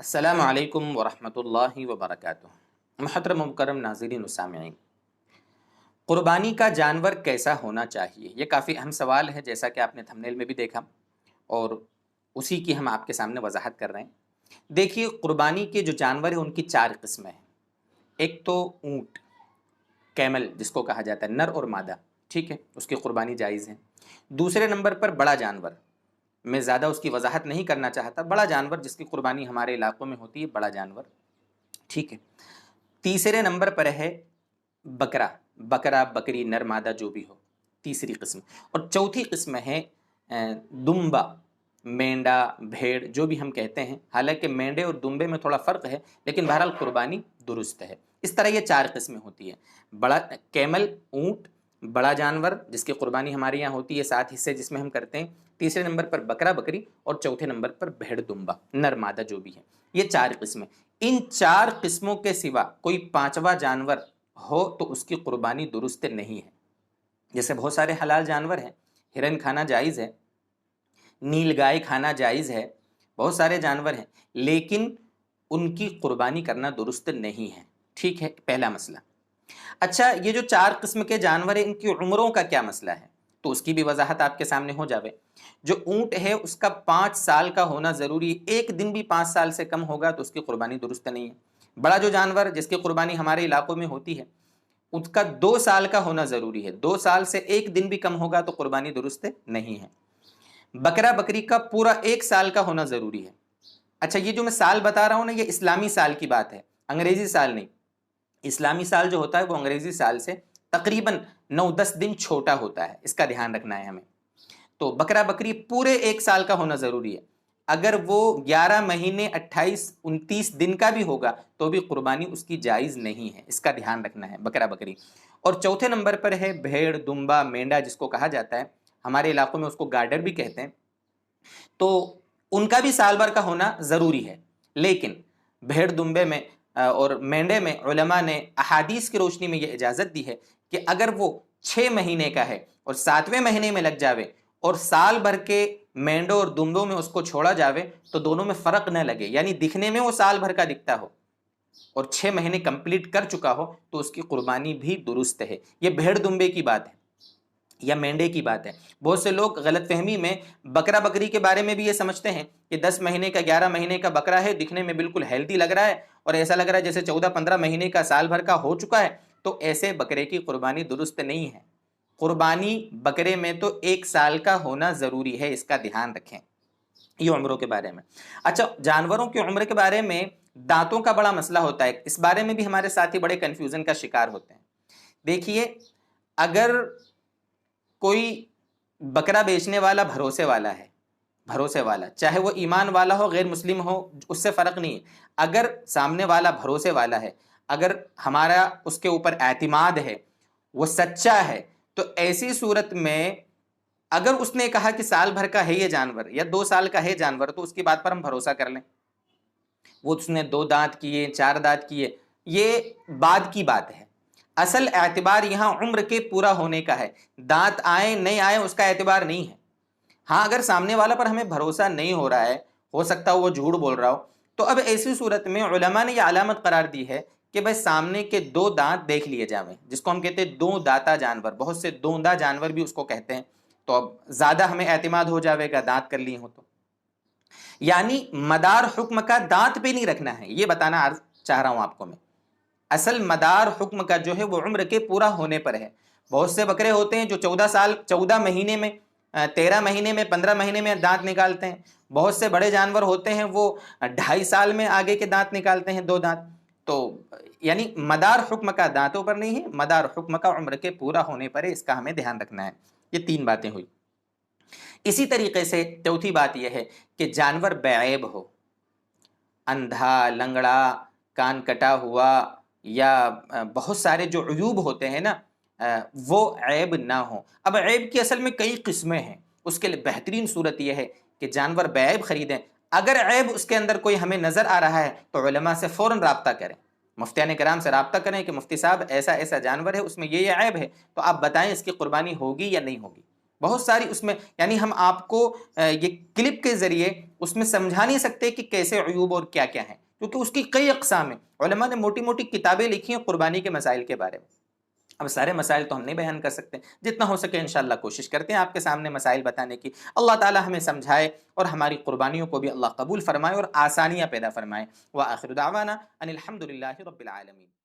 السلام علیکم ورحمۃ اللہ وبرکاتہ۔ محترم مکرم ناظرین و سامعین، قربانی کا جانور کیسا ہونا چاہیے؟ یہ کافی اہم سوال ہے، جیسا کہ آپ نے تھمبنیل میں بھی دیکھا اور اسی کی ہم آپ کے سامنے وضاحت کر رہے ہیں۔ دیکھیے، قربانی کے جو جانور ہیں ان کی 4 قسمیں ہیں۔ ایک تو اونٹ، کیمل جس کو کہا جاتا ہے، نر اور مادہ، ٹھیک ہے، اس کی قربانی جائز ہے۔ دوسرے نمبر پر بڑا جانور، میں زیادہ اس کی وضاحت نہیں کرنا چاہتا، بڑا جانور جس کی قربانی ہمارے علاقوں میں ہوتی ہے، بڑا جانور، ٹھیک ہے۔ تیسرے نمبر پر ہے بکرا، بکرا بکری نر مادہ جو بھی ہو، تیسری قسم۔ اور چوتھی قسم ہے دمبا، مینڈا بھیڑ جو بھی ہم کہتے ہیں، حالانکہ مینڈے اور دمبے میں تھوڑا فرق ہے، لیکن بہرحال قربانی درست ہے۔ اس طرح یہ 4 قسمیں ہوتی ہیں۔ بڑا کیمل، اونٹ، بڑا جانور جس کی قربانی ہمارے یہاں ہوتی ہے 7 حصے جس میں ہم کرتے ہیں، تیسرے نمبر پر بکرا بکری، اور چوتھے نمبر پر بھیڑ دمبا نر مادہ جو بھی ہے۔ یہ 4 قسمیں۔ ان 4 قسموں کے سوا کوئی 5واں جانور ہو تو اس کی قربانی درست نہیں ہے۔ جیسے بہت سارے حلال جانور ہیں، ہرن کھانا جائز ہے، نیل گائے کھانا جائز ہے، بہت سارے جانور ہیں، لیکن ان کی قربانی کرنا درست نہیں ہے، ٹھیک ہے، پہلا مسئلہ۔ اچھا، یہ جو 4 قسم کے جانور ہیں ان کی عمروں کا کیا مسئلہ ہے؟ تو اس کی بھی وضاحت آپ کے سامنے ہو جاوے۔ جو اونٹ ہے اس کا 5 سال کا ہونا ضروری ہے، ایک دن بھی 5 سال سے کم ہوگا تو اس کی قربانی درست نہیں ہے۔ بڑا جو جانور جس کی قربانی ہمارے علاقوں میں ہوتی ہے اس کا 2 سال کا ہونا ضروری ہے، 2 سال سے ایک دن بھی کم ہوگا تو قربانی درست نہیں ہے۔ بکرا بکری کا پورا 1 سال کا ہونا ضروری ہے۔ اچھا، یہ جو میں سال بتا رہا ہوں نا، یہ اسلامی سال کی بات ہے، انگریزی سال نہیں۔ اسلامی سال جو ہوتا ہے وہ انگریزی سال سے تقریباً 9-10 دن چھوٹا ہوتا ہے، اس کا دھیان رکھنا ہے ہمیں۔ تو بکرا بکری پورے 1 سال کا ہونا ضروری ہے۔ اگر وہ 11 مہینے 28-29 دن کا بھی ہوگا تو بھی قربانی اس کی جائز نہیں ہے، اس کا دھیان رکھنا ہے، بکرا بکری۔ اور چوتھے نمبر پر ہے بھیڑ دمبا مینڈا جس کو کہا جاتا ہے، ہمارے علاقوں میں اس کو گارڈر بھی کہتے ہیں۔ تو ان کا بھی سال بھر کا ہونا ضروری ہے، لیکن بھیڑ دمبے میں اور مینڈے میں علماء نے احادیث کی روشنی میں یہ اجازت دی ہے کہ اگر وہ 6 مہینے کا ہے اور 7ویں مہینے میں لگ جاوے اور سال بھر کے مینڈوں اور دمبوں میں اس کو چھوڑا جاوے تو دونوں میں فرق نہ لگے، یعنی دکھنے میں وہ سال بھر کا دکھتا ہو اور 6 مہینے کمپلیٹ کر چکا ہو تو اس کی قربانی بھی درست ہے۔ یہ بھیڑ دمبے کی بات ہے یا مینڈے کی بات ہے۔ بہت سے لوگ غلط فہمی میں بکرا بکری کے بارے میں بھی یہ سمجھتے ہیں کہ 10 مہینے کا 11 مہینے کا بکرا ہے، دکھنے میں بالکل ہیلدی لگ رہا ہے اور ایسا لگ رہا ہے جیسے 14-15 مہینے کا سال بھر کا ہو چکا ہے، تو ایسے بکرے کی قربانی درست نہیں ہے۔ قربانی بکرے میں تو 1 سال کا ہونا ضروری ہے، اس کا دھیان رکھیں۔ یہ عمروں کے بارے میں۔ اچھا، جانوروں کی عمر کے بارے میں دانتوں کا بڑا مسئلہ ہوتا ہے، اس بارے میں بھی ہمارے ساتھی بڑے کنفیوژن کا شکار ہوتے ہیں۔ دیکھیے، اگر کوئی بکرا بیچنے والا بھروسے والا ہے، بھروسے والا، چاہے وہ ایمان والا ہو غیر مسلم ہو، اس سے فرق نہیں ہے، اگر سامنے والا بھروسے والا ہے، اگر ہمارا اس کے اوپر اعتماد ہے، وہ سچا ہے، تو ایسی صورت میں اگر اس نے کہا کہ سال بھر کا ہے یہ جانور یا 2 سال کا ہے جانور تو اس کی بات پر ہم بھروسہ کر لیں۔ وہ اس نے 2 دانت کیے 4 دانت کیے، یہ بعد کی بات ہے۔ اصل اعتبار یہاں عمر کے پورا ہونے کا ہے، دانت آئے نہیں آئے اس کا اعتبار نہیں ہے۔ ہاں، اگر سامنے والا پر ہمیں بھروسہ نہیں ہو رہا ہے، ہو سکتا ہے وہ جھوٹ بول رہا ہو، تو اب ایسی صورت میں علماء نے یہ علامت قرار دی ہے کہ بھائی سامنے کے 2 دانت دیکھ لیے جاویں، جس کو ہم کہتے ہیں 2 داتا جانور، بہت سے دوندا جانور بھی اس کو کہتے ہیں، تو اب زیادہ ہمیں اعتماد ہو جاوے گا دانت کر لیے ہو تو۔ یعنی مدار حکم کا دانت پہ نہیں رکھنا ہے، یہ بتانا چاہ رہا ہوں آپ کو میں۔ اصل مدار حکم کا جو ہے وہ عمر کے پورا ہونے پر ہے۔ بہت سے بکرے ہوتے ہیں جو 14 مہینے میں 13 مہینے میں 15 مہینے میں دانت نکالتے ہیں، بہت سے بڑے جانور ہوتے ہیں وہ 2.5 سال میں آگے کے دانت نکالتے ہیں، 2 دانت۔ تو یعنی مدار حکم کا دانتوں پر نہیں ہے، مدار حکم کا عمر کے پورا ہونے پر ہے، اس کا ہمیں دھیان رکھنا ہے۔ یہ 3 باتیں ہوئی۔ اسی طریقے سے چوتھی بات یہ ہے کہ جانور بعیب ہو، اندھا، لنگڑا، کان کٹا ہوا، یا بہت سارے جو عیوب ہوتے ہیں نا، وہ عیب نہ ہوں۔ اب عیب کی اصل میں کئی قسمیں ہیں، اس کے لیے بہترین صورت یہ ہے کہ جانور بعیب خریدیں۔ اگر عیب اس کے اندر کوئی ہمیں نظر آ رہا ہے تو علماء سے فوراً رابطہ کریں، مفتیان کرام سے رابطہ کریں کہ مفتی صاحب ایسا ایسا جانور ہے، اس میں یہ عیب ہے، تو آپ بتائیں اس کی قربانی ہوگی یا نہیں ہوگی۔ بہت ساری اس میں، یعنی ہم آپ کو یہ کلپ کے ذریعے اس میں سمجھا نہیں سکتے کہ کیسے عیوب اور کیا کیا ہیں، کیونکہ اس کی کئی اقسام ہیں۔ علماء نے موٹی موٹی کتابیں لکھی ہیں قربانی کے مسائل کے بارے میں۔ اب سارے مسائل تو ہم نہیں بیان کر سکتے، جتنا ہو سکے انشاءاللہ کوشش کرتے ہیں آپ کے سامنے مسائل بتانے کی۔ اللہ تعالی ہمیں سمجھائے اور ہماری قربانیوں کو بھی اللہ قبول فرمائے اور آسانیاں پیدا فرمائے۔ وآخر دعوانا ان الحمد للہ رب العالمین۔